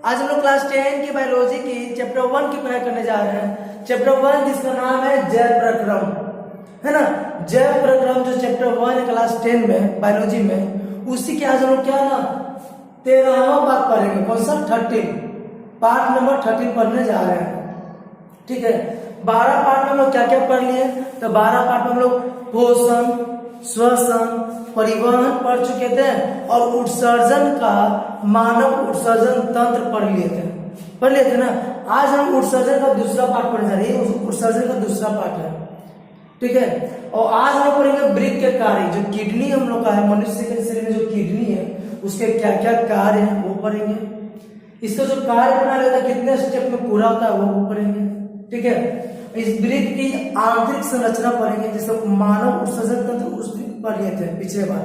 आज हम लोग क्लास 10 की बायोलॉजी की चैप्टर 1 की पढ़ाई करने जा रहे हैं। चैप्टर 1 जिसका नाम है जैव प्रक्रम, है ना। जैव प्रक्रम जो चैप्टर 1 है क्लास 10 में बायोलॉजी में, उसी के आज हम लोग क्या ना 13वां पार्ट पढ़ेंगे। कौन सा? 13, पार्ट नंबर 13 पढ़ने जा रहे हैं। ठीक है, 12 पार्ट में हम लोग क्या क्या पढ़ लिए? तो 12 पार्ट में हम लोग पोषण, श्वसन, परिवहन पढ़ चुके थे और उत्सर्जन का मानव उत्सर्जन तंत्र पढ़ लिए थे ना। आज हम उत्सर्जन का दूसरा पार्ट पढ़ने जा रहे हैं। उत्सर्जन का दूसरा पार्ट है, ठीक है। और आज हम लोग पढ़ेंगे वृक्क के कार्य, जो किडनी हम लोग का है, मनुष्य के शरीर में जो किडनी है उसके क्या क्या कार्य है वो पढ़ेंगे। इसका जो कार्य बना रहता है कितने स्टेप में पूरा होता है वो पढ़ेंगे, ठीक है। इस वृक्क की आंतरिक संरचना पढ़ेंगे, जिसको मानव उत्सर्जन तंत्र उस दिन पढ़ लिए थे पिछले बार।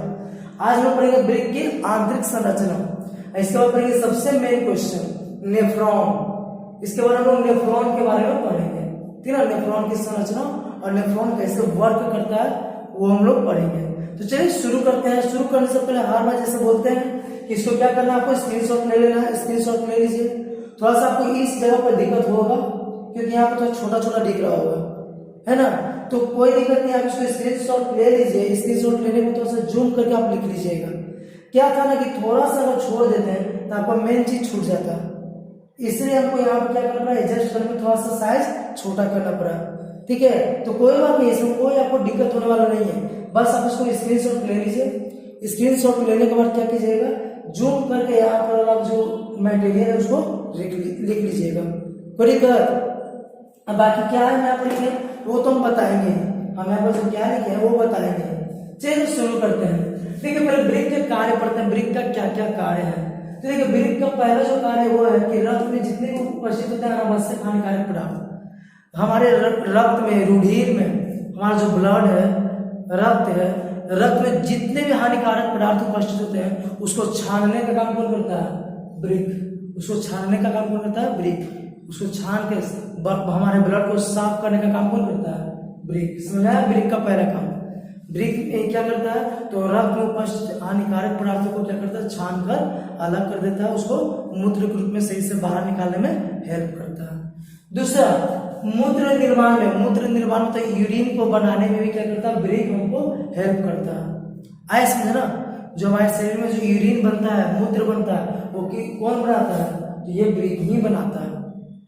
आज हम पढ़ेंगे वृक्क की आंतरिक संरचना। इसके बाद पढ़ेंगे सबसे मेन क्वेश्चन नेफ्रॉन। इसके बाद हम लोग नेफ्रॉन के बारे में पढ़ेंगे, ठीक है। नेफ्रॉन की संरचना और नेफ्रॉन कैसे वर्क करता है वो हम लोग पढ़ेंगे। तो चलिए शुरू करते हैं। शुरू करने से पहले हर बार जैसे बोलते हैं कि इसको क्या करना है, आपको स्क्रीनशॉट ले लेना है। स्क्रीनशॉट ले लीजिए। थोड़ा सा आपको इस जगह पर दिक्कत होगा क्योंकि यहाँ पर थोड़ा छोटा छोटा दिख रहा होगा, है ना। तो कोई दिक्कत नहीं, आप इसको स्क्रीनशॉट ले लीजिए। स्क्रीनशॉट लेने में थोड़ा सा जूम करके आप लिख लीजिएगा। क्या था ना कि थोड़ा सा अगर छोड़ देते हैं तो आपका मेन चीज छूट जाता है, इसलिए हमको यहाँ पर क्या करना पड़ा, एडजस्ट करने में थोड़ा सा साइज छोटा करना पड़ा, ठीक है। तो कोई बात नहीं, इसमें कोई आपको दिक्कत होने वाला नहीं है। बस आप इसको स्क्रीनशॉट ले लीजिए। स्क्रीनशॉट लेने के बाद क्या कीजिएगा, जूम करके यहाँ पर आप जो मटेरियल है उसको लिख लीजिएगा। कोई दिक्कत? अब बाकी क्या है यहाँ पर लिखे वो तो हम बताएंगे, हम यहाँ पर जो क्या लिखे हैं वो बताएंगे। चलिए शुरू करते हैं। देखिए पहले वृक्क के कार्य पढ़ते हैं, वृक्क का क्या क्या कार्य है। तो देखिए वृक्क का पहला जो कार्य वो है कि रक्त में जितने भी उपस्थित होते हैं अनावश्यक हानिकारक पदार्थ, हमारे रक्त में, रुधिर में, हमारा जो ब्लड है, रक्त है, रक्त में जितने भी हानिकारक पदार्थ उपस्थित होते हैं उसको छानने का काम कौन करता है? वृक्क। उसको छानने का काम कौन करता है? वृक्क। उसको छान के हमारे ब्लड को साफ करने का काम कौन करता है? वृक्क। समझ आया? वृक्क का पहला काम। वृक्क क्या करता है, तो रक्त में उपस्थित हानिकारक पदार्थों को क्या करता है, छान कर अलग कर देता है, उसको मूत्र के रूप में सही से बाहर निकालने में हेल्प करता है। दूसरा, मूत्र निर्माण में, मूत्र निर्माण तो यूरिन को बनाने में भी क्या करता है, वृक्क हमको हेल्प करता है। आया समझ ना। जो हमारे शरीर में जो यूरिन बनता है, मूत्र बनता है, वो कौन बनाता है? तो ये वृक्क ही बनाता है,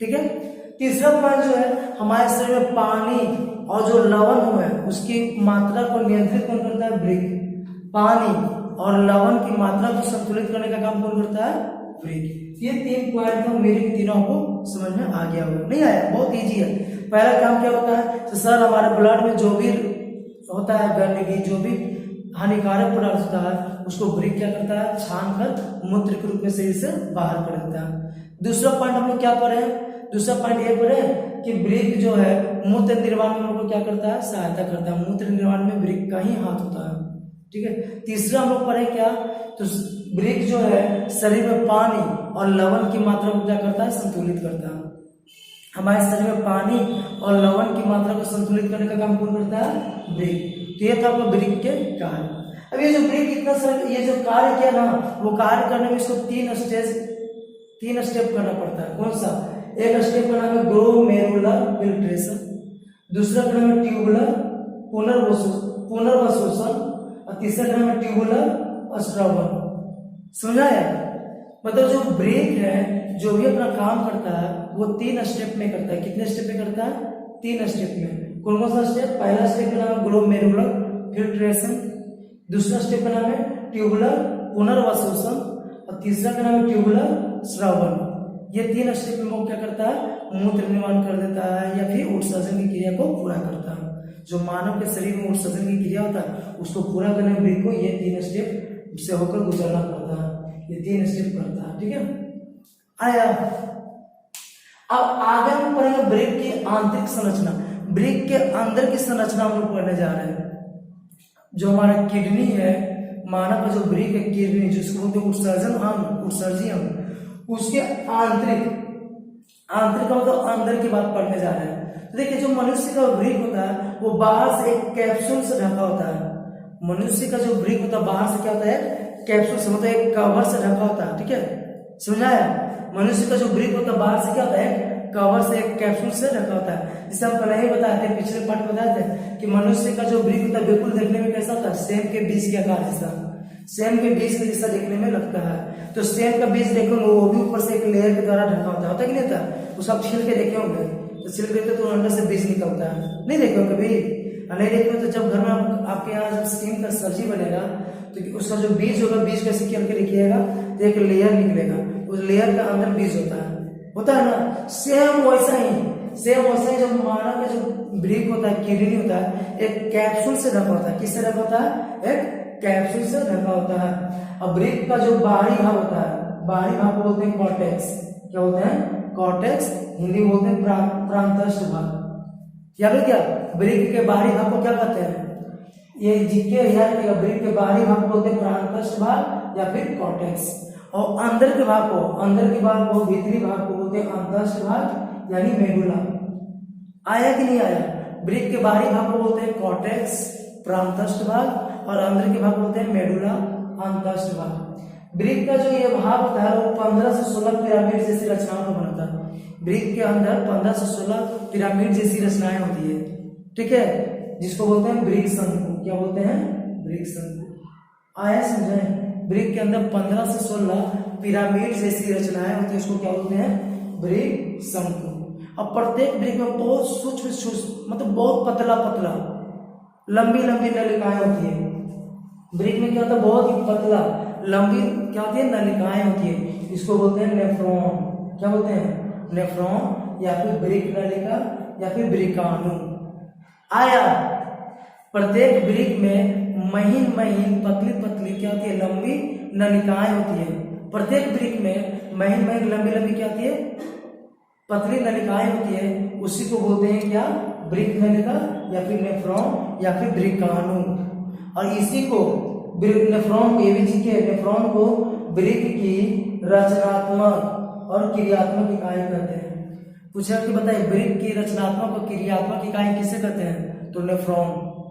ठीक है। तीसरा पॉइंट जो है, हमारे शरीर में पानी और जो लवण है उसकी मात्रा को नियंत्रित कौन करता है? वृक्क। पानी और लवण की मात्रा को संतुलित करने का काम कौन करता है? वृक्क। ये 3 पॉइंट तो मेरे तीनों को समझ में आ गया होगा। नहीं आया? बहुत इजी है। पहला काम क्या होता है, तो सर हमारे ब्लड में जो भी होता है गंदगी, जो भी हानिकारक पदार्थ होता है उसको वृक्क क्या करता है, छान कर मूत्र के रूप में सही से बाहर कर देता है। दूसरा पॉइंट हम लोग क्या पढ़े? दूसरा पॉइंट ये पढ़े कि वृक्क जो है मूत्र निर्माण में हम लोग क्या करता है, सहायता करता है। मूत्र निर्माण में वृक्क का ही हाथ होता है, ठीक है। तीसरा हम लोग पढ़े क्या, तो वृक्क जो है शरीर में पानी और लवण की मात्रा को क्या करता है, संतुलित करता है। हमारे शरीर में पानी और लवण की मात्रा को संतुलित करने का काम कौन करता है? वृक्क। तो ये था आपको वृक्क के कार्य। अब ये जो वृक्क इतना सारा ये जो कार्य किया ना, वो कार्य करने में इसको 3 स्टेप करना पड़ता है। कौन सा? एक स्टेप का नाम है ग्लोमेरुलर फिल्ट्रेशन, दूसरा का नाम है ट्यूबुलर पुनर्वसोषण और तीसरा का नाम है ट्यूबुलर स्ट्रवन। समझ आया? मतलब जो वृक्क है जो भी अपना काम करता है वो 3 स्टेप में करता है। कितने स्टेप में करता है? 3 स्टेप में। कौन कौन सा स्टेप? पहला स्टेप का नाम है ग्लोमेरुलर फिल्ट्रेशन, दूसरा स्टेप का नाम है ट्यूबुलर पुनर्वसोषण और तीसरा का नाम है ट्यूबुलर स्रवण। ये 3 स्टेप में वो क्या करता है, मूत्र निर्माण कर देता है या फिर उत्सर्जन की क्रिया को पूरा करता है। जो मानव के शरीर में उत्सर्जन की क्रिया होता है उसको पूरा करने में वृक्क को ये 3 स्टेप से होकर गुजरना पड़ता है। ये 3 स्टेप करता है, ठीक है। आया? अब आगे हम पढ़ेंगे वृक्क की आंतरिक संरचना। वृक्क के अंदर की संरचना हम लोग पढ़ने जा रहे हैं। जो हमारा किडनी है, मानव का जो वृक्क है, किडनी जिसको बोलते हैं उत्सर्जी अंग, उसके आंतरिक मतलब अंदर की बात पढ़ने जा रहे हैं। तो देखिए जो मनुष्य का वृक्क होता है वो बाहर से एक कैप्सूल से ढका होता है। मनुष्य का जो वृक्क होता है बाहर से क्या होता है, कैप्सूल से, मतलब एक कवर से ढका होता है, ठीक है। समझाया? मनुष्य का जो ब्रिक होता है बाहर से क्या होता है, कवर से, एक कैप्सूल से ढका होता है। जिसे हम पहले ही बताए थे, पिछले पार्ट में बताए थे कि मनुष्य का जो ब्रिक होता है बिल्कुल देखने में कैसा होता है, सेम के बीज के आकार जैसा, सेम के बीज के जैसा देखने में लगता है। तो सेम का बीज देखोगे वो भी ऊपर से एक लेयर के द्वारा ढका होता है कि नहीं होता? उसको आप छील के देखे होंगे, तो छील के तो अंदर से बीज निकलता है, नहीं देखे हो कभी? नहीं देखे हो तो जब घर में आपके यहाँ जब सेम का सब्जी बनेगा तो उसका जो बीज होगा, बीज कैसे खेल के रखिएगा तो एक लेयर निकलेगा, उस लेयर का अंदर बीज होता है ना? सेम वैसा ही जो मानव का जो ब्रिक होता है, किडनी होता है, एक कैप्सूल से ढका होता है। किससे ढका होता है? एक कैप्सूल से ढका होता है। अब ब्रिक का जो बाहरी भाग होता है, बाहरी भाग को बोलते हैं कॉर्टेक्स। क्या बोलते हैं? कॉर्टेक्स। हिंदी में बोलते हैं प्रांतस्थ भाग। याद है क्या? ब्रिक के बाहरी भाग को क्या कहते हैं? ये जीके याद रखिएगा, ब्रिक के बाहरी भाग को बोलते हैं प्रांतस्थ भाग या फिर कॉर्टेक्स। और अंदर के भाग को भीतरी भाग को बोलते हैं अंतस्थ भाग यानी मेडुला। आया कि नहीं आया? ब्रिक के बाहरी भाग को बोलते हैं कॉर्टेक्स, प्रांतस्थ भाग, और अंदर के भाग को बोलते हैं मेडुला, अंतस्थ भाग। ब्रिक का जो ये भाग होता है वो 15 से 16 पिरामिड जैसी रचनाओं का बनता है। ब्रिक के अंदर 15 से 16 पिरामिड जैसी रचनाएं होती है, ठीक है, जिसको बोलते हैं ब्रिक शंकु। क्या बोलते हैं? ब्रिक शंकु। आया समझे? ब्रिक के अंदर 15 से 16 पिरामिड जैसी रचनाएं होती है, उसको क्या बोलते हैं? ब्रिक शंकु। अब प्रत्येक ब्रिक में बहुत सूक्ष्म मतलब बहुत पतला लंबी नलिकाएं होती है। ब्रिक में क्या होता है? बहुत ही पतला लंबी क्या होती है? नलिकाएं होती है। इसको बोलते हैं नेफ्रॉन। क्या बोलते हैं? नेफ्रॉन या फिर ब्रिक नलिका या फिर ब्रिकाणु। आया? प्रत्येक ब्रिक में महीन पतली क्या होती है? लंबी नलिकाएं होती है। प्रत्येक ब्रिक में महीन लंबी क्या होती है? पतली नलिकाएं होती है। उसी को बोलते हैं क्या? ब्रिक नलिका या फिर नेफ्रॉन या फिर ब्रिकाणु। और इसी को नेफ्रॉन को ब्रिक की रचनात्मक और क्रियात्मक इकाई कहते हैं। पूछा कि बताइए ब्रिक की रचनात्मक और क्रियात्मक इकाई किसे कहते हैं? तो नेफ्रॉन।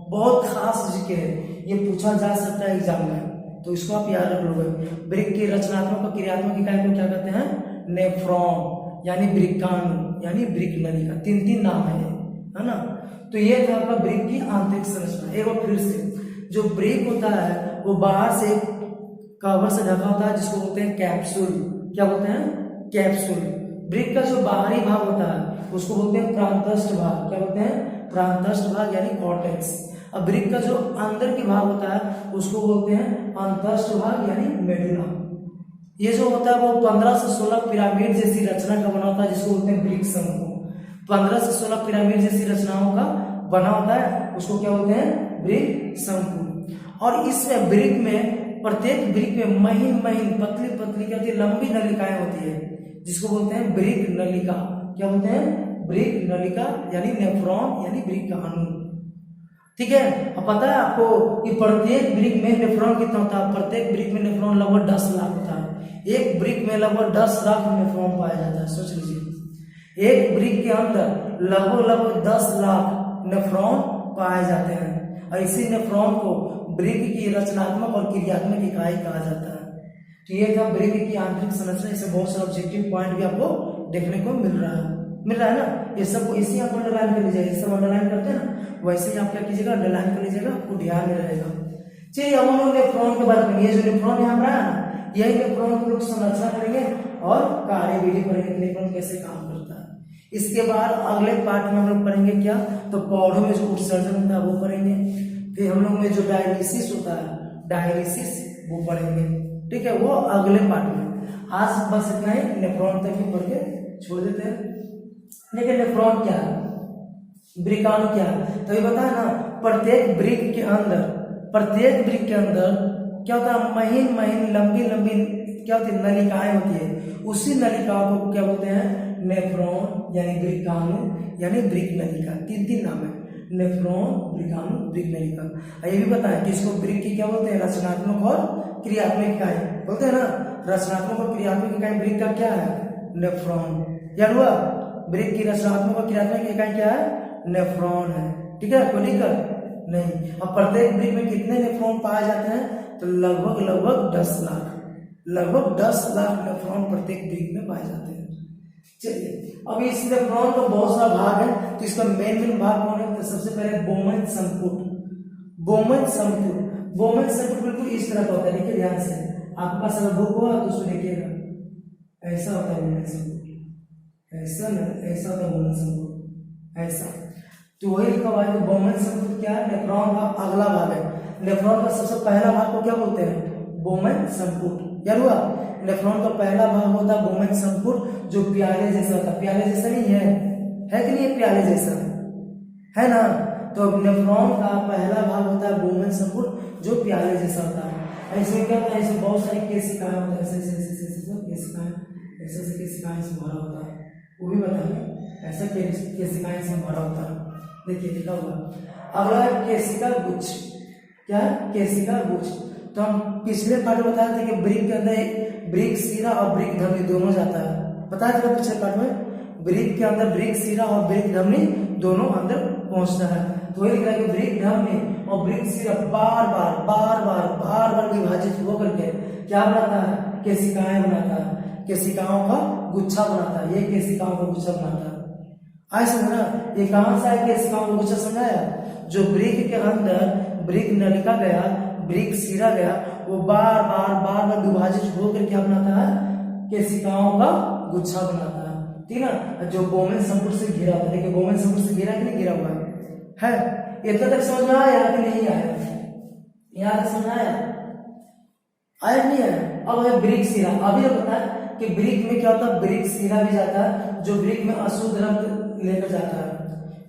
बहुत खास जीके है, ये पूछा जा सकता है एग्जाम में, तो इसको आप याद रख लोगे। ब्रिक की रचनात्मक और क्रियात्मक इकाई को क्या कहते हैं? नेफ्रॉन यानी ब्रिकाणु यानी ब्रिक नलिका। 3 नाम है ना? तो ये था आपका ब्रिक की आंतरिक संरचना। एक बार फिर से, जो ब्रिक होता है वो बाहर से कवर से ढका होता है जिसको बोलते हैं कैप्सूल। क्या बोलते हैं? कैप्सूल। ब्रिक का जो बाहरी भाग होता है उसको बोलते हैं प्रांतस्थ भाग। क्या बोलते हैं? प्रांतस्थ भाग यानी कॉर्टेक्स। अब ब्रिक का जो अंदर के भाग होता है उसको बोलते हैं अंतस्थ भाग यानी मेडुला। ये जो होता है वो 15 से 16 पिरामिड जैसी रचना का बना होता है जिसको बोलते हैं ब्रिक शंकु। 15 से 16 पिरामिड जैसी रचनाओं का बना होता है उसको क्या बोलते हैं? ब्रिक शंकु। और इसमें ब्रिक में प्रत्येक ब्रिक में महीन पतली क्या होती है? लंबी नलिकाएं होती है जिसको बोलते हैं ब्रिक नलिका। क्या बोलते हैं? ब्रिक नलिका यानी नेफ्रॉन यानी ब्रिकाणु। ठीक है? अब पता है आपको कि प्रत्येक ब्रिक में नेफ्रॉन कितना होता है? प्रत्येक ब्रिक में नेफ्रॉन लगभग 10 लाख होता है। एक ब्रिक में लगभग 10 लाख नेफ्रॉन पाया जाता है। सोच लीजिए, एक ब्रिक के अंदर लगभग 10 लाख नेफ्रॉन पाए जाते हैं। और इसी नेफ्रॉन को ब्रिक की रचनात्मक और क्रियात्मक इकाई कहा जाता है। तो ये था ब्रिक की आंतरिक संरचना। इससे बहुत सारे ऑब्जेक्टिव पॉइंट भी आपको देखने को मिल रहा है ना? ये सब इसी आप अंडरलाइन कर लीजिएगा। ये सब अंडरलाइन करते हैं ना, वैसे ही आप क्या कीजिएगा? अंडरलाइन कर लीजिएगा, आपको ध्यान में रहेगा। चलिए अब हम लोग नेफ्रॉन के बारे में, ये जो नेफ्रॉन यहाँ रहा है ना, यही नेफ्रॉन को लोग संरचना करेंगे और कार्यविधि पढ़ेंगे, नेफ्रॉन कैसे काम करता है। इसके बाद अगले पार्ट में हम लोग पढ़ेंगे क्या? तो पौधों में जो उत्सर्जन होता है वो पढ़ेंगे। फिर हम लोग में जो डायलिसिस होता है, डायलिसिस वो पढ़ेंगे। ठीक है? वो अगले पार्ट में। आज बस इतना ही, नेफ्रॉन तक ही पढ़ के छोड़ देते हैं। लेकिन नेफ्रॉन क्या है? ब्रिकाणु क्या है? तो ये बताया ना, प्रत्येक ब्रिक के अंदर क्या होता है? महीन लंबी क्या होती है? नलिकाएं होती है। उसी नलिकाओं को क्या बोलते हैं? नेफ्रॉन यानी ब्रिकाणु यानी ब्रिक नलिका। 3 नाम है, नेफ्रॉन, ब्रिकाणु, ब्रिक नलिका। ये भी बताया कि इसको ब्रिक की क्या बोलते हैं? रचनात्मक और क्रियात्मक इकाई बोलते हैं ना। रचनात्मक और क्रियात्मक इकाई ब्रिक का क्या है? नेफ्रॉन। याद हुआ? ब्रिक की रचनात्मक और क्रियात्मक इकाई क्या है? नेफ्रॉन है। ठीक है? कोई दिक्कत नहीं। अब प्रत्येक ब्रिक में कितने नेफ्रॉन पाए जाते हैं? तो लगभग 10 लाख। लगभग 10 लाख नेफ्रॉन प्रत्येक ब्रिक में पाए जाते हैं। चलिए, अब इस नेफ्रॉन का बहुत सारा भाग है, तो इसका मेन भाग कौन है? तो सबसे पहले बोमेन संपुट। बोमेन संपुट बिल्कुल इस तरह का होता है, देखिए ध्यान से, आपके पास अगर बुक होगा तो उसको देखिएगा, ऐसा होता है बोमेन संपुट, ऐसा ना, ऐसा होता है बोमेन संपुट, ऐसा। तो वही लिखा हुआ है कि बोमेन संपुट क्या है? नेफ्रॉन का अगला भाग है। नेफ्रॉन का सबसे पहला भाग को क्या बोलते हैं? बोमेन संपुट। याद हुआ? नेफ्रॉन का पहला भाग होता है बोमेन संपुट, जो प्याले जैसा होता है। प्याले जैसा नहीं है कि नहीं है? प्याले जैसा है ना। तो नेफ्रॉन का पहला भाग होता है बोमेन संपुट, जो प्याले जैसा होता है। ऐसे क्या होता है? ऐसे बहुत सारी केशिकाएं होता है, ऐसे केशिकाएं, ऐसे केशिकाएं से भरा होता है, वो भी बताएंगे। ऐसा केशिकाएं से भरा होता है, देखिए लिखा हुआ। अगला है केशिका गुच्छ। क्या है? केशिका गुच्छ। तो हम पिछले पार्ट में बताए थे कि ब्रिक के अंदर ब्रिक सिरा और ब्रिक धमनी दोनों जाता है, बताया था पिछले पार्ट में। ब्रिक के अंदर ब्रिक सिरा और ब्रिक धमनी दोनों अंदर पहुंचता है। तो वही लिख रहा है कि ब्रिक धमनी और ब्रिक सिरा बार बार विभाजित होकर के क्या बनाता है? केशिकाएं बनाता है, केशिकाओं का गुच्छा बनाता है। ये केशिकाओं का गुच्छा बनाता है। ऐसा है ना, ये कहां से है केशिकाओं का गुच्छा? समझाया, जो ब्रिक के अंदर ब्रिक नलिका गया, ब्रिक सिरा गया, वो बार बार विभाजित होकर क्या बनाता है? केशिकाओं का गुच्छा बनाता है, ठीक है। जो बोमेन संपुट से घिरा होता है, देखिए बोमेन संपुट से घिरा कि नहीं घिरा हुआ है? इतना तक समझ में आया कि नहीं आया? यहाँ तक समझ आया कि नहीं आया? अब है ब्रिक सिरा। अभी हम बताया कि ब्रिक में क्या होता है? ब्रिक सिरा भी जाता है, जो ब्रिक में अशुद्ध रक्त लेकर जाता है।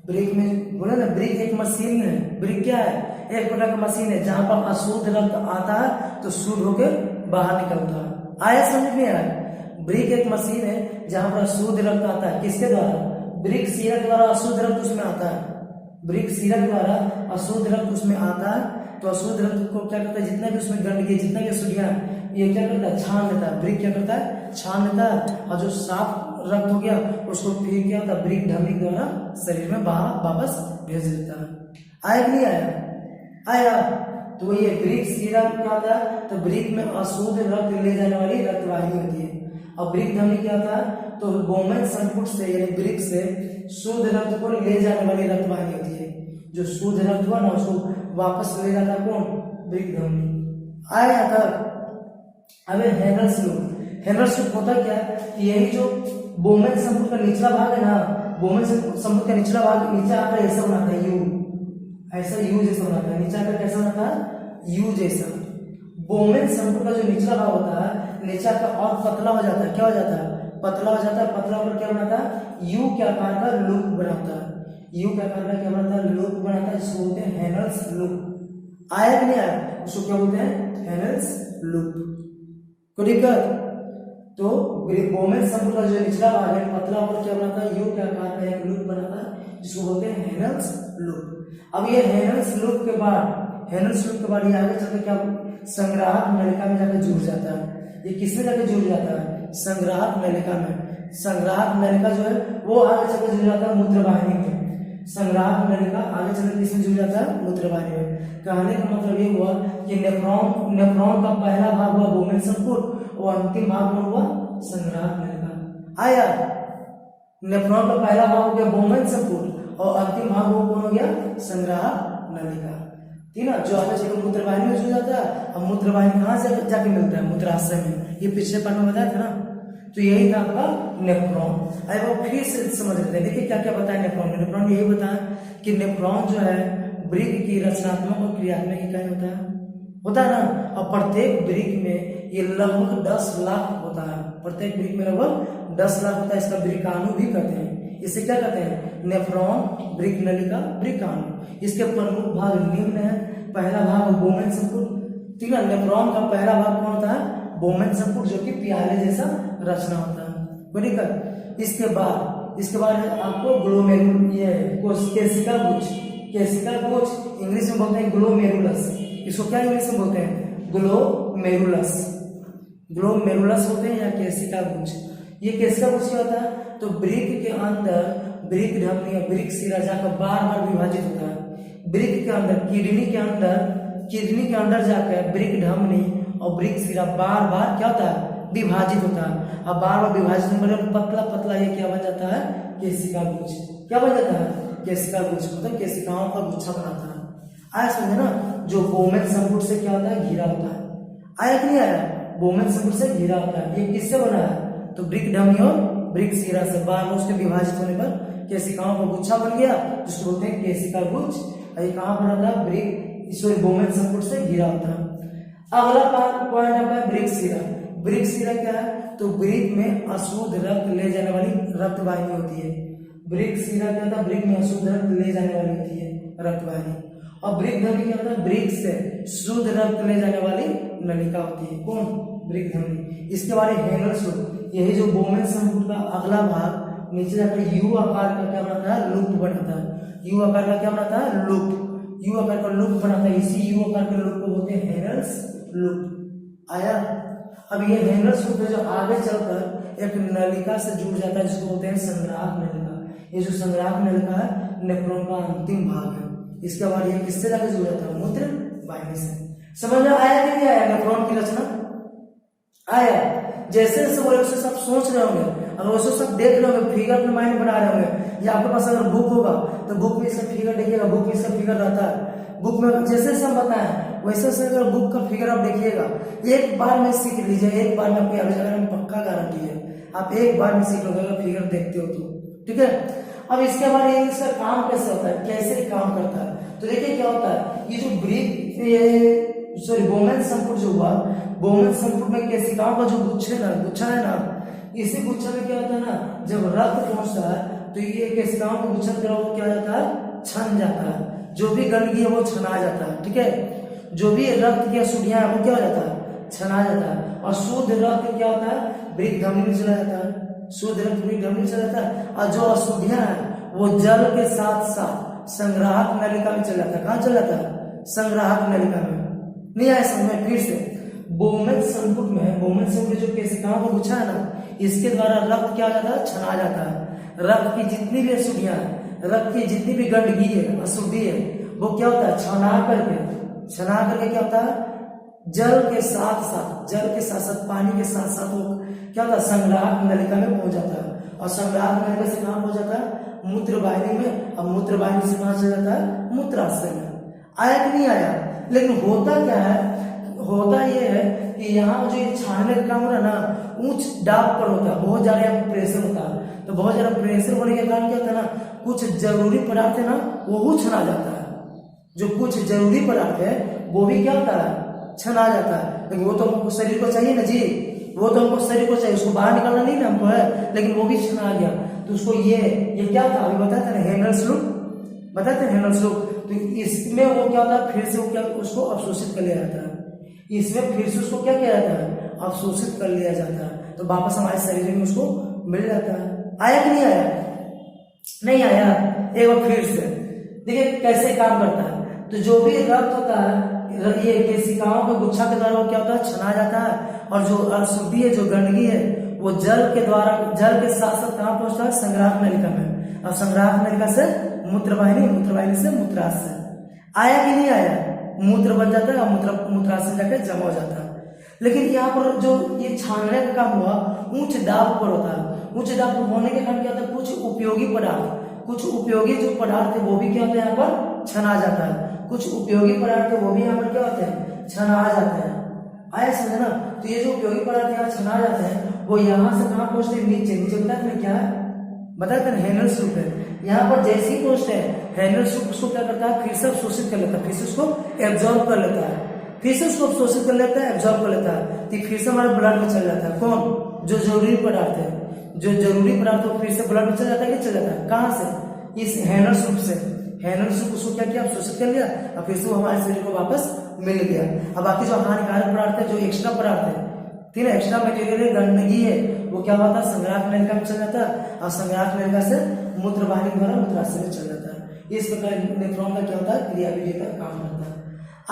ब्रिक में बोले ना, ब्रिक एक मशीन है। ब्रिक क्या है? एक प्रकार का मशीन है, जहां पर अशुद्ध रक्त आता है तो शुद्ध होकर बाहर निकलता है। आया समझ में आया? ब्रिक एक मशीन है जहां पर अशुद्ध रक्त आता है, किसके द्वारा? ब्रिक सिरा के द्वारा अशुद्ध रक्त उसमें आता है। ब्रिक सिरा के द्वारा अशुद्ध रक्त उसमें आता है, तो अशुद्ध रक्त को क्या करता है? जितना भी उसमें गंदगी, जितना भी अशुद्धियां, ये क्या करता है? छान लेता है। ब्रिक क्या करता है? छान लेता है, और जो साफ रक्त हो गया उसको फिर क्या होता है? ब्रिक धमनी के द्वारा शरीर में वापस भेज देता है। आया कि नहीं आया? आया। तो ये ब्रिक सिरा क्या होता है? तो ब्रिक में अशुद्ध रक्त ले जाने वाली रक्तवाहिनी होती है। और ब्रिक धमनी क्या होता है? तो बोमेन संपुट से यानी ब्रिक से शुद्ध रक्त को ले जाने वाली रक्तवाहिनी होती है। जो शुद्ध रक्त हुआ ना, उसको वापस ले जाता कौन? ब्रिक धमनी। आया तक। अब हेनल्स लूप। हेनल्स लूप होता क्या है? यही जो बोमेन संपुट का निचला भाग है ना, बोमेन संपुट का निचला भाग नीचे आकर ऐसा बनाता है, यू, ऐसा यू जैसा बनाता है। नीचे आकर कैसा बनाता है? यू जैसा। बोमेन संपुट का जो निचला भाग होता है, नीचे आकर और पतला हो जाता है। क्या हो जाता है? पतला हो जाता है। पतला होकर क्या बनाता है? यू के आकार का लूप बनाता है। यू के आकार का क्या बनाता है? लूप बनाता है, जिसको बोलते हैं हेनल्स लूप। आया कि नहीं आया? उसको क्या बोलते हैं? हेनल्स लूप। कोई दिक्कत? तो बोमेन संपुट का जो निचला भाग है पतला होकर क्या बनाता है? यू के आकार का एक लूप बनाता है, जिसको बोलते हैं हेनल्स लूप। अब ये हेनल्स लूप के बाद ये आगे चलकर क्या संग्राहक नलिका में जाकर जुड़ जाता है। ये किसमें जाकर जुड़ जाता है? संग्राहक नलिका में। संग्राहक नलिका जो है वो आगे चलकर जुड़ जाता है मूत्रवाहिनी में। संग्राहक नलिका आगे चलकर किसमें जुड़ जाता है? मूत्रवाहिनी में। कहने का मतलब ये हुआ कि नेफ्रॉन का पहला भाग हुआ बोमेन संपुट, और अंतिम भाग कौन हुआ? संग्राहक नलिका। आया? नेफ्रॉन का पहला भाग हो गया बोमेन संपुट, और अंतिम भाग वो कौन हो गया? संग्राहक नलिका। ठीक है, जो आगे चलकर मूत्रवाहिनी में जुड़ जाता है। अब मूत्रवाहिनी कहाँ से जाके मिलता है? मूत्राशय में। ये पिछले पार्ट में बताया था ना। तो यही था आपका नेफ्रॉन। अब वो फिर से समझ लेते हैं। देखिए क्या क्या बताया नेफ्रॉन में। नेफ्रॉन में यही बताया कि नेफ्रॉन जो है ब्रिक की रचनात्मक और क्रियात्मक इकाई होता है ना। और प्रत्येक ब्रिक में ये लगभग 10 लाख होता है। प्रत्येक ब्रिक में लगभग 10 लाख होता है। इसका ब्रिकाणु भी कहते हैं। इसे क्या कहते हैं? नेफ्रॉन, ब्रिक नलिका, ब्रिकाणु। इसके प्रमुख भाग निम्न है। पहला भाग बोमेन संपुट। ठीक है, नेफ्रॉन का पहला भाग कौन होता है? बोमेन संपुट, जो कि प्याले जैसा रचना होता है। कोई दिक्कत? इसके बाद है आपको ग्लोमेरुल, ये केशिका गुच्छ। केशिका गुच्छ इंग्लिश में बोलते हैं ग्लोमेरुलस। इसको क्या इंग्लिश में बोलते हैं? ग्लोमेरुलस। ग्लोमेरुलस होते हैं या केशिका गुच्छ। ये केशिका गुच्छ क्या होता है? तो ब्रिक के अंदर ब्रिक धमनी या ब्रिक सिरा जाकर बार बार विभाजित होता है। ब्रिक के अंदर किडनी के अंदर जाकर ब्रिक धमनी और वृक्क शिरा बार बार क्या होता है, विभाजित होता है। अब बार बार विभाजित होने पर पतला पतला ये क्या बन जाता है, केशिका गुच्छ। क्या बन जाता है, केशिका गुच्छ, मतलब केशिकाओं का गुच्छा बनाता है। आया समझे ना। जो बोमेन संपुट से क्या होता है, घिरा होता है। आया कि नहीं आया, बोमेन संपुट से घिरा होता है। ये किससे बना है, तो वृक्क धमनी और वृक्क शिरा से बार बार उसके विभाजित होने पर केशिकाओं का गुच्छा बन गया, जिसको बोलते हैं केशिका गुच्छ। ये कहाँ पर होता है, वृक्क सॉरी बोमेन संपुट से घिरा होता है। अगला पॉइंट आता है वृक्क शिरा। वृक्क शिरा क्या है, तो वृक्क में अशुद्ध रक्त ले जाने वाली रक्त वाहिनी होती है। वृक्क शिरा क्या होता है, वृक्क में अशुद्ध रक्त ले जाने वाली होती है रक्त वाहिनी। और वृक्क धमनी क्या होता है, वृक्क से शुद्ध रक्त ले जाने वाली नलिका होती है। कौन, वृक्क धमनी। इसके बारे में हेनल सूत्र, यही जो बोमेन संपुट का अगला भाग नीचे जाकर यू आकार का क्या बनाता है, लूप बनाता है। यू आकार का क्या बनाता है, लूप। यू आकार का लूप बनाता है। इसी यू आकार के लूप को बोलते हैं हेनल्स लूप। आया। अब ये हेनल्स लूप जो आगे चलकर एक नलिका से जुड़ जाता है, जिसको बोलते हैं संग्राहक नलिका। ये जो संग्राहक नलिका है, नेफ्रॉन का अंतिम भाग है। इसके बाद ये किससे जाकर जुड़ जाता है, मूत्र वाहिनी से। समझ में आया कि नहीं आया, नेफ्रॉन की रचना आया। जैसे जैसे बोले उससे सब सोच रहे होंगे, अगर वैसे सब देख रहे होंगे, फिगर अपने माइंड बना रहे होंगे, या आपके पास अगर बुक होगा तो बुक में इसका फिगर देखिएगा, बुक में इसका फिगर रहता है। बुक में जैसे जैसे हम बताएं वैसे वैसे अगर बुक का फिगर आप देखिएगा, एक बार में सीख लीजिए, एक बार में आपको याद हो जाएगा, पक्का गारंटी है। आप एक बार में सीख लोगे अगर फिगर देखते हो तो, ठीक है। अब इसके बाद ये इसका काम कैसे होता है, कैसे काम करता है, तो देखिए क्या होता है। ये जो वृक्क, ये सॉरी बोमेन संपुट जो हुआ, बोमेन संपुट में केशिकाओं का जो गुच्छा है ना, इसी गुच्छा में क्या होता है ना, जब रक्त पहुंचता है तो ये केशिकाओं का गुच्छा द्रव क्या जाता है, छन जाता है। जो भी गंदगी है वो छना जाता है, ठीक है। जो भी रक्त की अशुद्धियां है वो क्या हो जाता है, छना जाता है। और शुद्ध रक्त क्या होता है, वृक्क धमनी में चला जाता है। शुद्ध रक्त वृक्क धमनी में चला जाता है। और जो अशुद्धियां हैं वो जल के साथ साथ संग्राहक नलिका में चला जाता है। कहाँ चला जाता है, संग्राहक नलिका में। नहीं आया समझ में, फिर से बोमेन संपुट में, बोमेन संपुट जो केशिकाओं का गुच्छा है ना, इसके द्वारा रक्त क्या हो जाता है, छना जाता है। रक्त की जितनी भी अशुद्धियां, रक्त की जितनी भी गंदगी है, अशुद्धि है, वो क्या होता है, छना करके क्या होता है, जल के साथ साथ पानी के साथ साथ वो क्या होता है, संग्राहक नलिका में पहुंच जाता है। और संग्राहक नलिका से कहाँ पहुंच जाता है, मूत्र वाहिनी में। अब मूत्र वाहिनी से कहाँ चला जाता है, मूत्राशय में। आया कि नहीं आया। लेकिन होता क्या है, होता यह है कि यहाँ जो ये छानने का काम हो रहा है ना, ऊंच दाब पर होता है, बहुत ज्यादा प्रेशर होता है। तो बहुत ज्यादा प्रेशर होने के कारण क्या होता है ना, कुछ जरूरी पदार्थ है ना वो छना जाता है। जो कुछ जरूरी पदार्थ है वो भी क्या होता है, छना जाता है। लेकिन वो तो हमको शरीर को चाहिए ना जी, वो तो हमको शरीर को चाहिए, उसको बाहर निकालना नहीं ना हमको है, लेकिन वो भी छना गया। तो उसको ये क्या था, अभी बताते हैं हेनल्स लूप, बताते हैं हेनल्स लूप। तो इसमें वो क्या होता है, फिर से वो क्या, उसको अवशोषित कर लिया जाता है। इसमें फिर से उसको क्या किया जाता है, अवशोषित कर लिया जाता है। तो वापस हमारे शरीर में उसको मिल जाता है। आया कि नहीं आया, नहीं आया। एक बार फिर से देखिए कैसे काम करता है। तो जो भी रक्त होता है, ये केशिकाओं के गुच्छा के द्वारा वो क्या होता है, छना जाता है। और जो अशुद्धि है, जो गंदगी है, वो जल के द्वारा, जल के साथ साथ कहाँ पहुंचता है, संग्राहक नलिका में। और संग्राहक नलिका से मूत्र वाहिनी से मूत्राशय। आया कि नहीं आया, मूत्र बन जाता है और मूत्राशय जाकर जमा हो जाता है। लेकिन यहाँ पर जो ये छानने का काम हुआ, उच्च दाब पर होता है। उच्च दाब पर होने के कारण क्या होता है, कुछ उपयोगी जो पदार्थ है वो भी क्या होता है, यहाँ पर छना जाता है। कुछ उपयोगी पदार्थ है वो भी यहाँ पर क्या होते हैं, छना जाते हैं। आया समझे ना। तो ये जो उपयोगी पदार्थ यहाँ छना जाते हैं, वो यहाँ से कहाँ पहुंचते हैं, नीचे बताते हैं क्या है, बताते हैं हेनल्स लूप है। यहाँ पर जैसे ही पहुंचते हैं, हेनल्स लूप उसको क्या करता है, फिर से अवशोषित कर लेता है, फिर से उसको एब्जॉर्ब कर लेता है, फिर से उसको अवशोषित कर लेता है, एब्जॉर्ब कर लेता है। तो फिर से हमारे ब्लड में चल जाता है। कौन, जो जरूरी पदार्थ है, जो जरूरी पदार्थ है फिर से ब्लड में चल जाता है कि चल जाता है, कहाँ से, इस हेनल्स लूप से। हेनल्स लूप उसको क्या किया, अवशोषित कर लिया और फिर से वो हमारे शरीर को वापस मिल गया। अब बाकी जो हानिकारक पदार्थ है, जो एक्स्ट्रा पदार्थ है, ठीक है, एक्स्ट्रा मटेरियल है, गंदगी है, वो क्या होता है, संग्राहक नलिका में चल जाता है और संग्राहक नलिका से मूत्र वाहिनी द्वारा मूत्राशय में चल जाता है। इस प्रकार नेफ्रॉन का क्या होता है, क्रियाविधि का काम करता है।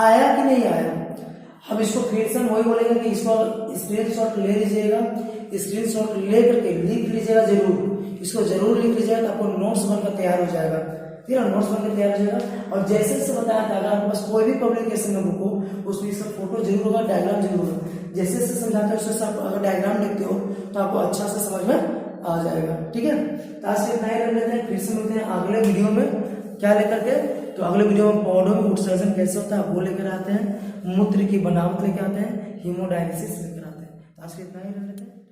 आया कि नहीं आया। अब इसको फिर से वही बोलेंगे कि इसको स्क्रीनशॉट ले लीजिएगा, स्क्रीनशॉट ले करके लिख लीजिएगा, जरूर इसको जरूर लिख लीजिएगा, तो आपको नोट्स बनकर तैयार हो जाएगा। ठीक है, नोट्स बनकर तैयार हो जाएगा। और जैसे जैसे बताया था, अगर आपके पास कोई भी पब्लिकेशन में बुक हो उसमें इसका फोटो जरूर होगा, डायग्राम जरूर होगा। जैसे जैसे समझाते हैं उससे आप अगर डायग्राम देखते हो तो आपको अच्छा से समझ में आ जाएगा। ठीक है, तो आज से इतना ही रख लेते हैं, फिर से मिलते हैं अगले वीडियो में क्या लेकर के। तो अगले वीडियो में पौधों में उत्सर्जन कैसे होता है वो लेकर आते हैं, मूत्र की बनावट लेकर आते हैं, हीमोडायलिसिस लेकर आते हैं। तो आज से इतना ही रख लेते हैं।